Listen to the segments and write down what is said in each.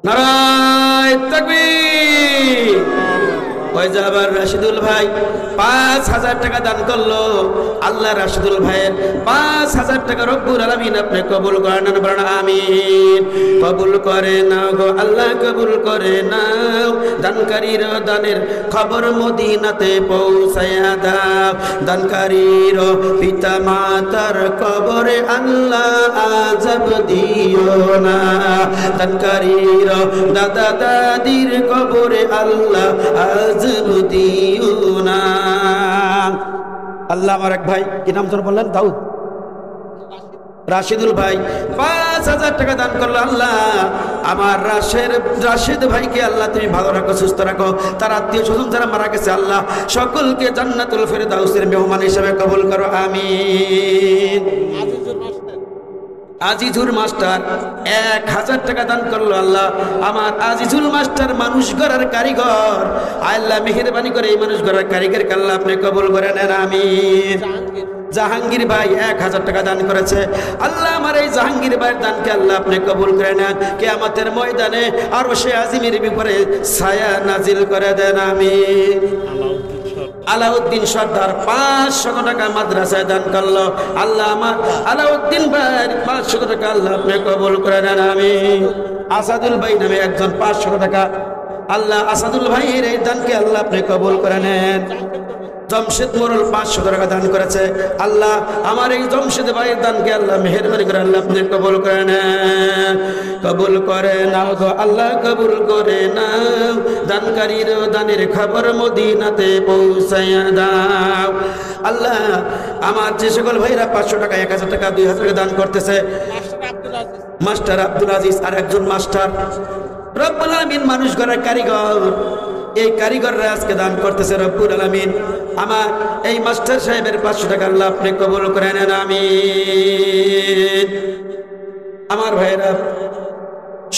নারায়ে তাকবীর। ওই যে আবার রাশিদুল ভাই ৫,০০০ টাকা দান করলো। আল্লাহ রাশিদুল ভাইয়ের ৫,০০০ টাকা রব্বুল আলামিন আপনি কবুল করেন, বলেন আমিন। কবুল করে নাও গো আল্লাহ, কবুল করে নাও। দানকারীর দানের খবর মদিনাতে পৌঁছায়া দাও। দানকারীর পিতা মাতার কবরে আল্লাহ আযাব দিও না। দানকারীর দাদা দাদির কবরে আল্লাহ আযাব দিও না। আল্লাহ আমার এক ভাই, কি নাম তোর বললেন? দাউদ রাশিদুল ভাই ৫,০০০ টাকা দান করলো। আল্লাহ আমার রাশিদ ভাইকে আল্লাহ তুমি ভালো রাখো, সুস্থ রাখো। তার আত্মীয় স্বজন যারা মারা গেছে আল্লাহ সকলকে জান্নাতুল ফেরদাউসের মেহমান হিসেবে কবুল করো, আমিন। আজিজুর মাস্টার ১,০০০ টাকা দান করলো। আল্লাহ আমার আজিজুল মাস্টার মানুষ গড়ার কারিগর, আল্লাহ মেহেরবানি করে এই মানুষ গড়ার কারিগরকে আল্লাহ আপনি কবুল করে নেন, আমিন। জাহাঙ্গীর ভাই ১,০০০ টাকা দান করেছে। আল্লাহ আমার এই জাহাঙ্গীর ভাইয়ের দানকে আল্লাহ আপনি কবুল করে নেন। কিয়ামতের ময়দানে আরো সে আজিমের বিপরে ছায়া নাজিল করে দেন, আমিন। আলাউদ্দিন সর্দার ৫০০ টাকা মাদ্রাসায় দান করলো। আল্লাহ আমার আলাউদ্দিন ভাই ৫০০ টাকা আল্লাহ আপনি কবুল করে নেন, আমিন। আসাদুল ভাই নামে একজন ৫০০ টাকা, আল্লাহ আসাদুল ভাইয়ের এই দানকে আল্লাহ আপনি কবুল করে নেন। জমশেদ মোরল ৫০০ টাকা দান করেছে। আল্লাহ আমার এই জমশেদ ভাইয়ের দানকে আল্লাহ মেহেরবানি করে আল্লাহ আপনি কবুল করে নেন, কবুল করে নাও গো আল্লাহ, কবুল করে নাও। দানকারীর দানের খবর মদিনাতে পৌঁছায়া দাও। আল্লাহ আমার যে সকল ভাইরা ৫০০ টাকা, ১,০০০ টাকা, ২,০০০ টাকা দান করতেছে, মাস্টার আব্দুল আজিজ আর একজন মাস্টার, রব্বুল আলামিন মানুষ গড়ার কারিগর, এই কারিগররা আজকে দান করতেছে। রব্বুল আলামিন আমার এই মাস্টার সাহেবের ৫০০ টাকা আল্লাহ আপনি কবুল করে নেন, আমিন। আমার ভাইরা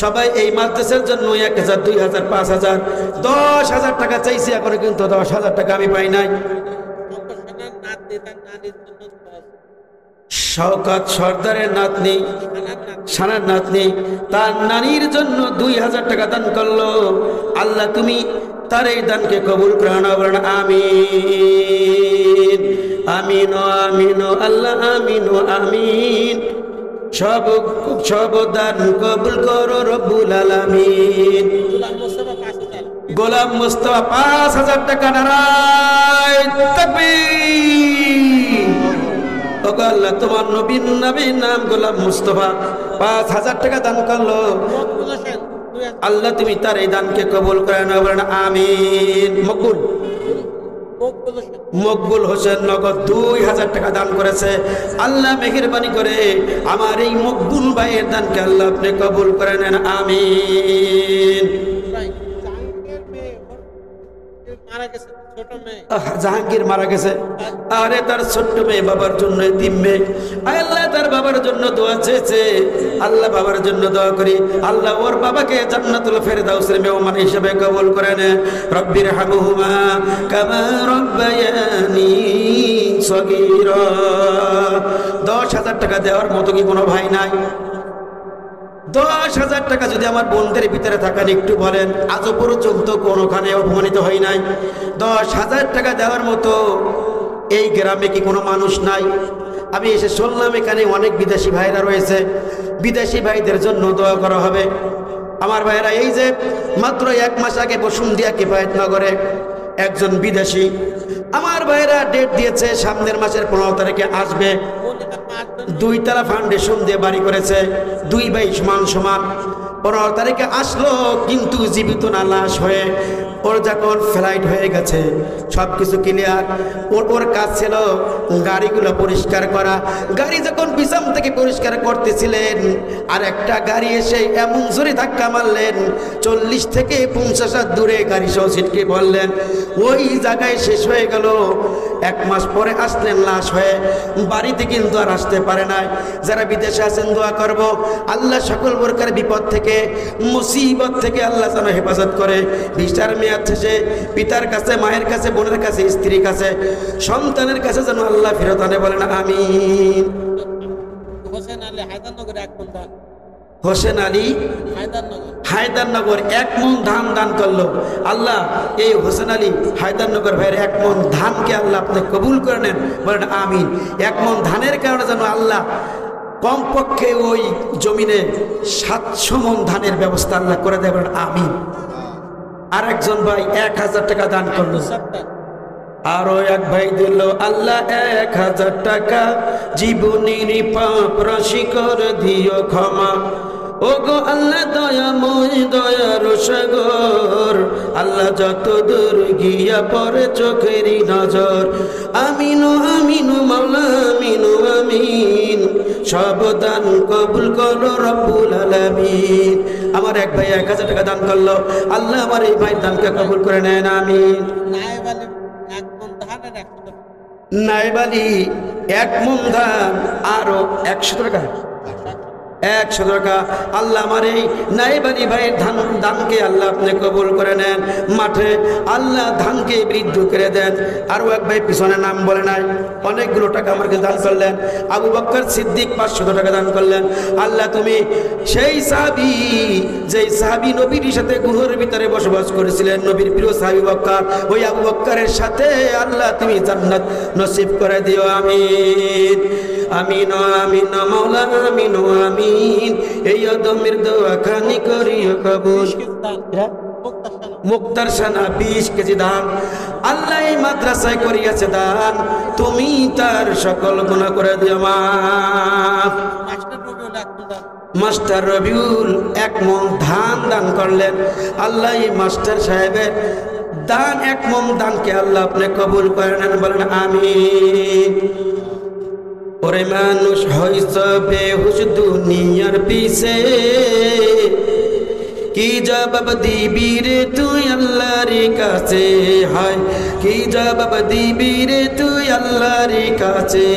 সবাই এই মাদ্রাসার জন্য ১,০০০, ২,০০০, ৫,০০০, ১০,০০০ টাকা চাইছি, এখন কিন্তু ১০,০০০ টাকা আমি পাই নাই। শওকত সর্দারের নাতনি, সানার নাতনি, তার নানির জন্য ২,০০০ টাকা দান করলো। আল্লাহ তুমি তার এই দানকে কবুল করে নাও, বলেন আমিন। আমিন আমিন আল্লাহ, আমিন আমিন। সব দান কবুল করো রব্বুল আলামিন। গোলাম মুস্তাফা ৫,০০০ টাকা, নারায়ে তাকবীর। ওগো আল্লাহ তোমার নবীর নাম গোলাম মুস্তাফা ৫,০০০ টাকা দান করলো। আল্লাহ তুমি তার এই দানকে কবুল করে নাও, বলেন আমিন। মকবুল হোসেন নগদ ২,০০০ টাকা দান করেছে। আল্লাহ মেহেরবানি করে আমার এই মকবুল ভাইয়ের দানকে আল্লাহ আপনি কবুল করে নেন, আমিন। জাহাঙ্গীর মারা গেছে, আরে তার ছোট্ট মেয়ে বাবার জন্য এতিম মেয়ে, আল্লাহ তার বাবার জন্য দোয়া চেয়েছে। আল্লাহ বাবার জন্য দোয়া করি, আল্লাহ ওর বাবাকে জান্নাতুল ফেরদাউসের মেহমান হিসেবে কবুল করে নেন। রব্বির হামহুমা কামা রব্বায়ানি সগীরা। ১০,০০০ টাকা দেওয়ার মতো কি কোনো ভাই নাই? ১০,০০০ টাকা যদি আমার বোনদের ভিতরে থাকেন একটু বলেন, আজও পর্যন্ত কোনোখানে অপমানিত হয় নাই। ১০,০০০ টাকা দেওয়ার মতো এই গ্রামে কি কোনো মানুষ নাই? আমি এসে শুনলাম এখানে অনেক বিদেশি ভাইরা রয়েছে, বিদেশি ভাইদের জন্য দোয়া করা হবে। আমার ভাইরা এই যে মাত্র ১ মাস আগে বসুন্ধিয়া কিফায়েতনগরে একজন বিদেশি আমার ভাইরা ডেট দিয়েছে, সামনের মাসের ১৫ তারিখে আসবে। ২ তলা ফাউন্ডেশন দিয়ে বাড়ি করেছে, ২ ভাই সমান সমান। ১৫ তারিখে আসলো, কিন্তু জীবিত না, লাশ হয়ে। ওর যখন ফ্লাইট হয়ে গেছে, সব কিছু ক্লিয়ার। ওর কাজ ছিল গাড়িগুলো পরিষ্কার করা। গাড়ি যখন বিছাম থেকে পরিষ্কার করতেছিলেন, আর একটা গাড়ি এসে এমন জোরে ধাক্কা মারলেন, ৪০ থেকে ৫০ হাত দূরে গাড়ি সহ ছিটকে পড়লেন। ওই জায়গায় শেষ হয়ে গেল। ১ মাস পরে আসলেন লাশ হয়ে, বাড়িতে কিন্তু আর আসতে পারে নাই। যারা বিদেশে আছেন দোয়া করব, আল্লাহ সকল প্রকার বিপদ থেকে, মুসিবত থেকে আল্লাহ যেন হেফাজত করে। ভিসার মেয়াদ শেষে পিতার কাছে, মায়ের কাছে, বোনের কাছে, স্ত্রীর কাছে, সন্তানের কাছে যেন আল্লাহ ফেরত আনে, বলেন আমিন। হোসেন আলী হায়দারনগর 1 মণ ধান দান করলো আল্লাহ এই হোসেন আলী হায়দারনগর ভাইয়ের 1 মণ ধানকে আল্লাহ আপনি কবুল করে নেন, বলেন আমিন। 1 মণ ধানের কারণে যেন আল্লাহ কমপক্ষে ওই জমিনে 700 মণ ধানের ব্যবস্থা আল্লাহ করে দেয়, বলেন আমিন। আর একজন ভাই 1000 টাকা দান করলো, আরো এক ভাই দিল আল্লাহ 1000 টাকা, জীবনের পাপ রাশি করে দিও ক্ষমা, ও গো আল্লাহ দয়াময় দয়ার সাগর, আল্লাহ যত দূর গিয়া পড়ে চোখেরই নজর, আমিনু আমিনু মাওলা আমিনু আমিন, সব দান কবুল করো রব্বুল আলামিন। আমার এক ভাই 1000 টাকা দান করলো, আল্লাহ আমার এই ভাই দানকে কবুল করে নেন, আমিন। নায়েব আলী 1 মণ ধান আরো 100 টাকা, 100 টাকা, আল্লাহ আমার এই নায়েব আলী ভাইয়ের দানকে আল্লাহ আপনি কবুল করে নেন, মাঠে আল্লাহ ধানকে বৃদ্ধি করে দেন। আরও এক ভাই পিছনে নাম বলে নাই, অনেকগুলো টাকা আমাকে দান করলেন। আবু বকর সিদ্দিক 500 টাকা দান করলেন। আল্লাহ তুমি সেই সাহাবী, যেই সাহাবী নবীর সাথে গুহার ভিতরে বসবাস করেছিলেন, নবীর প্রিয় সাহাবী বকর, ওই আবু বকরের সাথে আল্লাহ তুমি জান্নাত নসিব করে দিও, আমিন আমিন আমিন মাওলা আমিন আমিন। এই আদমের দোয়া খানি করিও কবুল। মুক্তার সানা 20 কেজি দান আল্লাহ এই মাদ্রাসায় করিয়াছে দান, তুমি তার সকল গুনাহ করে দিও মাফ। মাস্টার রবিউল 1 মণ ধান দান করলেন, আল্লাহ এই মাস্টার সাহেবের দান 1 মণ দানকে আল্লাহ আপনি কবুল করে নেন, বলেন আমিন। ওরে মানুষ হইছ বেহুশ দুনিয়ার পিছে, কি জবাব দিবি রে তুই আল্লাহর কাছে, হায় কি জবাব দিবি রে তুই আল্লাহর কাছে,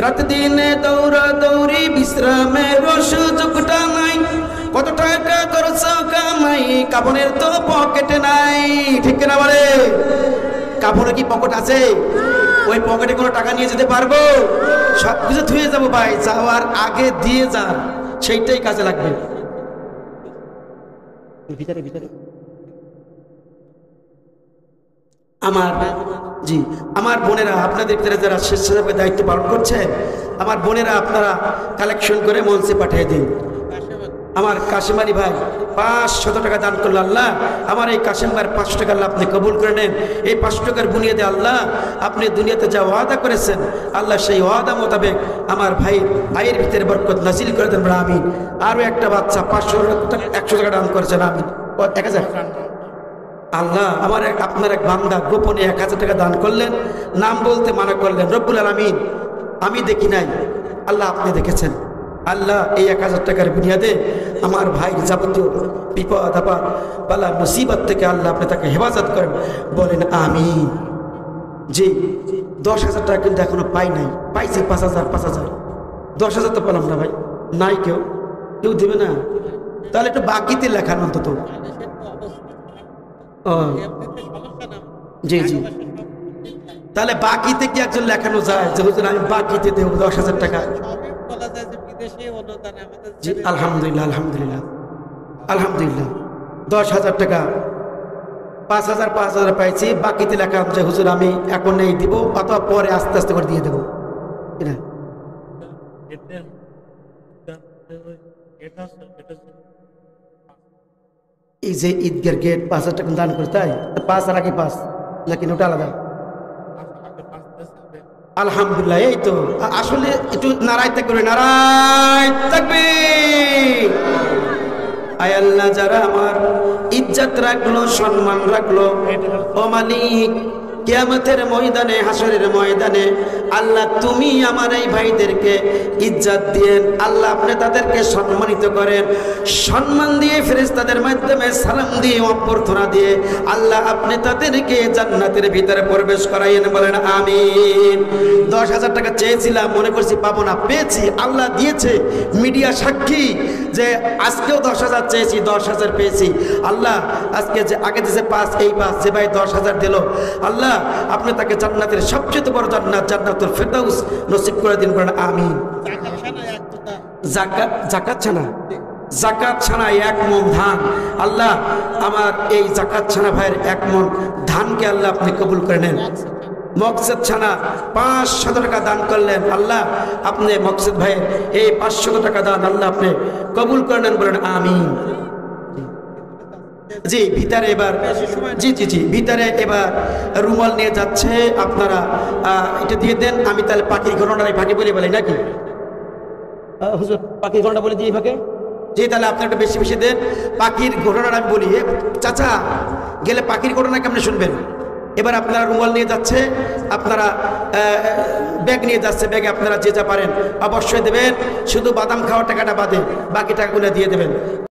রাত দিনে দৌড়া দৌড়ি বিশ্রামের সুযোগটা নাই, কত টাকা করছ কামাই কাপড়ের তো পকেটে নাই, ঠিক না বলে? কাপড়ে কি পকেট আছে? ওই পকেটে কোনো টাকা নিয়ে যেতে পারবো? সব কিছু ধুয়ে যাবো ভাই, যাওয়ার আগে দিয়ে যান, সেইটাই কাজে লাগবে। আমার বোনেরা আপনাদের ভিতরে যারা স্বেচ্ছাসেবকের দায়িত্ব পালন করছে, আমার বোনেরা আপনারা কালেকশন করে মঞ্চে পাঠিয়ে দিন। আমার কাশিম আলী ভাই 500 টাকা দান করলো, আল্লাহ আমার এই কাশিম ভাইয়ের 500 টাকা আল্লাহ আপনি কবুল করে নেন। এই 500 টাকার বুনিয়াদে আল্লাহ আপনি দুনিয়াতে যা ওয়াদা করেছেন, আল্লাহ সেই ওয়াদা মোতাবেক আমার ভাইয়ের ভিতরে বরকত নাজিল করে দেন, আমিন। আরও একটা বাচ্চা 100 টাকা দান করেছেন, আমিন। 1000 আল্লাহ আমার আপনার এক বান্দা গোপনে 1000 টাকা দান করলেন, নাম বলতে মানা করলেন, রব্বুল আলামিন আমি দেখি নাই, আল্লাহ আপনি দেখেছেন। আল্লাহ এই 1000 টাকার বুনিয়াদে আমার ভাইয়ের যাবতীয় বিপদ আপদ বালা মুসিবত থেকে আল্লাহ আপনি তাকে হেফাজত করেন, বলেন আমিন। জি 10,000 টাকা কিন্তু এখনো পাই নাই, পাইছি 5,000 10,000 তো পেলাম না ভাই, নাই কেউ দেবে না, তাহলে একটু বাকিতে লেখান অন্তত। জি জি, তাহলে বাকিতে কি একজন লেখানো যায় যে হুজুর আমি বাকিতে দেব 10,000 টাকা? জি আলহামদুলিল্লাহ আলহামদুলিল্লাহ আলহামদুলিল্লাহ। 10,000 টাকা 5,000 পাইছি, বাকিতে লেখা যে হুজুর আমি এখন নেই দিব, অথবা পরে আস্তে আস্তে করে দিয়ে দেবো। এই যে ঈদগার গেট 5,000 টাকা দান করে, তাই 5 আর আগে 5 নাকি নোটা আলাদা? আলহামদুলিল্লাহ। এই তো আসলে একটু নারায় থাকবে, নারায় থাকবে। আয় আল্লাহ যারা আমার ইজ্জত রাখলো, সম্মান রাখলো, ও মালিক কিয়ামতের ময়দানে, হাসরের ময়দানে আল্লাহ তুমি আমার এই ভাইদেরকে ইজ্জত দিয়েন, আল্লাহ আপনি তাদেরকে সম্মানিত করেন, সম্মান দিয়ে ফেরেশতাদের মাধ্যমে সালাম দিয়ে অভ্যর্থনা দিয়ে আল্লাহ আপনি তাদেরকে জান্নাতের ভিতরে প্রবেশ করাইয়েন, বলেন আমিন। 10,000 টাকা চেয়েছিলাম, মনে করছি পাবো না, পেয়েছি, আল্লাহ দিয়েছে, মিডিয়া সাক্ষী যে আজকেও 10,000 চেয়েছি, 10,000 পেয়েছি। আল্লাহ আজকে যে আগে দিয়েছে 5, এই 5 যে ভাই 10,000 দিল, আল্লাহ আপনি তাকে জান্নাতের সবচেয়ে বড় জান্নাত জান্নাতুল ফেরদাউস নসিব করে দিন, বলেন আমিন। যাকাত ছানা জাকাত ছানা 1 মণ ধান, আল্লাহ আমার এই জাকাত ছানা ভাইয়ের 1 মণ ধানকে আল্লাহ আপনি কবুল করে নেন। মকসেদ ছানা 500 টাকা দান করলেন, আল্লাহ আপনি মকসেদ ভাইয়ের এই 500 টাকা দান আল্লাহ আপনি কবুল করে নেন, বলেন আমিন। জি ভিতরে এবার জি ভিতরে এবার রুমাল নিয়ে যাচ্ছে, আপনারা এটা দিয়ে দেন। আমি তাহলে পাখির ঘটনাটাই ফাঁকে বলে বলি নাকি হুজুর? পাখির ঘটনা বলে দিই ফাঁকে, জি তাহলে আপনি একটা বেশি বেশি দেন। পাখির ঘটনাটা আমি বলি, চাচা গেলে পাখির ঘটনা কেমন শুনবেন। এবার আপনারা রুমাল নিয়ে যাচ্ছে, আপনারা ব্যাগ নিয়ে যাচ্ছে, ব্যাগে আপনারা যে যা পারেন অবশ্যই দেবেন, শুধু বাদাম খাওয়ার টাকাটা বাদে বাকি টাকাগুলো দিয়ে দেবেন।